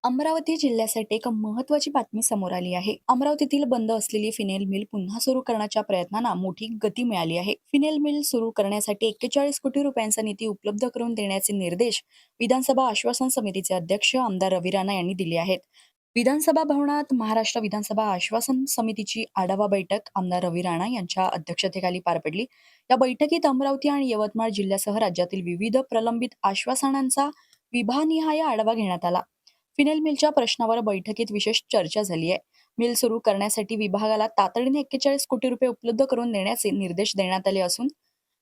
अमरावती जिल्ह्यासाठी एक महत्त्वाची बातमी समोर आली आहे. अमरावतीतील बंद असलेली फिनेल मिल पुन्हा सुरू करण्याच्या प्रयत्नांना मोठी गती मिळाली आहे. फिनेल मिल सुरू करण्यासाठी 41 कोटी रुपयांचा निधी उपलब्ध करून देण्याचे निर्देश विधानसभा आश्वासन समितीचे अध्यक्ष आमदार रवी राणा यांनी दिले आहेत. विधानसभा भवनात महाराष्ट्र विधानसभा आश्वासन समितीची आढावा बैठक आमदार रवी राणा यांच्या अध्यक्षतेखाली पार पडली. या बैठकीत अमरावती आणि यवतमाळ जिल्ह्यासह राज्यातील विविध प्रलंबित आश्वासनांचा विभागनिहाय आढावा घेण्यात आला. फिनेल मिलच्या प्रश्नावर बैठकीत विशेष चर्चा झाली आहे. मिल सुरू करण्यासाठी विभागाला तातडीने 41 कोटी रुपये उपलब्ध करून देण्याचे निर्देश देण्यात आले असून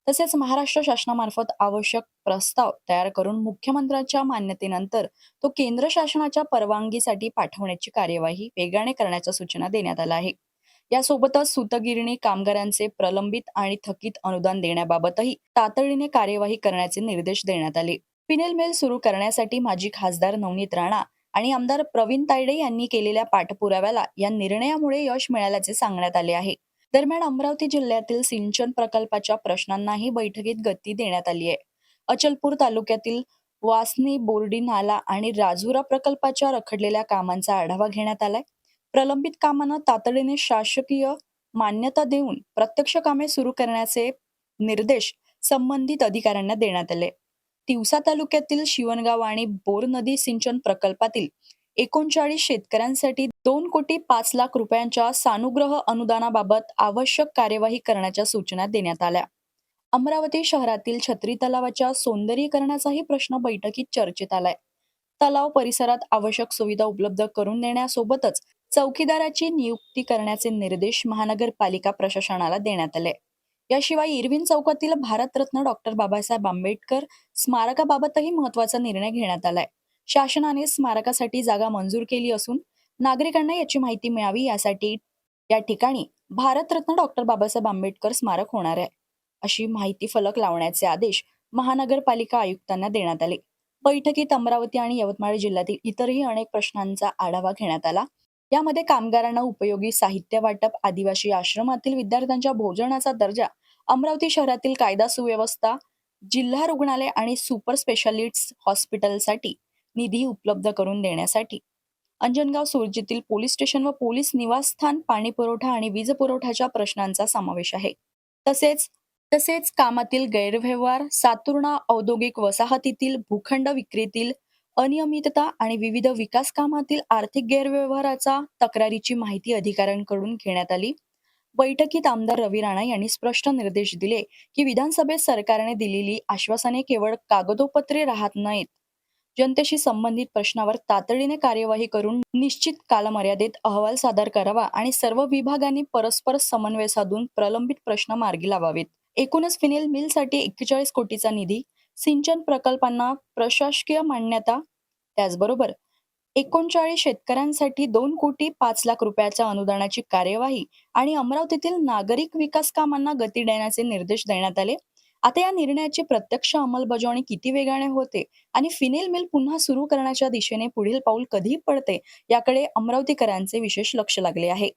तसेच महाराष्ट्र शासनामार्फत आवश्यक प्रस्ताव तयार करून मुख्यमंत्र्यांच्या मान्यतेनंतर तो केंद्र शासनाच्या परवानगीसाठी पाठवण्याची कार्यवाही वेगाने करण्याच्या सूचना देण्यात आल्या आहे. यासोबतच सूतगिरणी कामगारांचे प्रलंबित आणि थकीत अनुदान देण्याबाबतही तातडीने कार्यवाही करण्याचे निर्देश देण्यात आले. फिनेल मिल सुरू करण्यासाठी माजी खासदार नवनीत राणा आणि आमदार प्रवीण तायडे यांनी केलेल्या पाठपुराव्याला या निर्णयामुळे यश मिळाल्याचे सांगण्यात आले आहे. दरम्यान अमरावती जिल्ह्यातील सिंचन प्रकल्पाच्या प्रश्नांनाही बैठकीत गती देण्यात आली आहे. अचलपूर तालुक्यातील वासनी बोर्डी नाला आणि राजुरा प्रकल्पाच्या रखडलेल्या कामांचा आढावा घेण्यात आलाय. प्रलंबित कामांना तातडीने शासकीय मान्यता देऊन प्रत्यक्ष कामे सुरू करण्याचे निर्देश संबंधित अधिकाऱ्यांना देण्यात आले. तिवसा तालुक्यातील शिवणगाव आणि बोर नदी सिंचन प्रकल्पातील 39 शेतकऱ्यांसाठी 2,05,00,000 रुपयांच्या सानुग्रह अनुदानाबाबत आवश्यक कार्यवाही करण्याच्या सूचना देण्यात आल्या. अमरावती शहरातील छत्री तलावाच्या सौंदर्यीकरणाचाही प्रश्न बैठकीत चर्चेत आलाय. तलाव परिसरात आवश्यक सुविधा उपलब्ध करून देण्यासोबतच चौकीदाराची नियुक्ती करण्याचे निर्देश महानगरपालिका प्रशासनाला देण्यात आले. याशिवाय इरविन चौकातील भारतरत्न डॉक्टर बाबासाहेब आंबेडकर स्मारकाबाबतही महत्वाचा निर्णय घेण्यात आलाय. शासनाने स्मारकासाठी जागा मंजूर केली असून नागरिकांना याची माहिती मिळावी यासाठी या ठिकाणी भारतरत्न डॉक्टर बाबासाहेब आंबेडकर स्मारक होणार आहे अशी माहिती फलक लावण्याचे आदेश महानगरपालिका आयुक्तांना देण्यात आले. बैठकीत अमरावती आणि यवतमाळ जिल्ह्यातील इतरही अनेक प्रश्नांचा आढावा घेण्यात आला. यामध्ये कामगारांना उपयोगी साहित्य वाटप, आदिवासी आश्रमातील विद्यार्थ्यांच्या भोजनाचा दर्जा, अमरावती शहरातील कायदा सुव्यवस्था, जिल्हा रुग्णालय आणि सुपर स्पेशालिस्ट हॉस्पिटलसाठी निधी उपलब्ध करून देण्यासाठी अंजनगाव सुरजीतील पोलीस स्टेशन व पोलीस निवासस्थान, पाणी पुरवठा आणि वीज पुरवठ्याच्या प्रश्नांचा समावेश आहे. तसेच तसेच कामातील गैरव्यवहार, सातुर्णा औद्योगिक वसाहतीतील भूखंड विक्रीतील अनियमितता आणि विविध विकास कामातील आर्थिक गैरव्यवहाराचा तक्रारीची माहिती अधिकाऱ्यांकडून घेण्यात आली. बैठकीत आमदार रवी राणा यांनी स्पष्ट निर्देश दिले की विधानसभेत सरकारने दिलेली आश्वासने केवळ कागदोपत्री राहत नाहीत. जनतेशी संबंधित प्रश्नावर तातडीने कार्यवाही करून निश्चित कालमर्यादेत अहवाल सादर करावा आणि सर्व विभागांनी परस्पर समन्वय साधून प्रलंबित प्रश्न मार्गी लावावेत. एकूणच फिनेल मिलसाठी 41 कोटीचा निधी, सिंचन प्रकल्पांना प्रशासकीय मान्यता, त्याचबरोबर 39 शेतकऱ्यांसाठी 2,05,00,000 रुपयाच्या अनुदानाची कार्यवाही आणि अमरावतीतील नागरिक विकास कामांना गती देण्याचे निर्देश देण्यात आले. आता या निर्णयाची प्रत्यक्ष अंमलबजावणी किती वेगाने होते आणि फिनेल मिल पुन्हा सुरू करण्याच्या दिशेने पुढील पाऊल कधी पडते याकडे अमरावतीकरांचे विशेष लक्ष लागले आहे.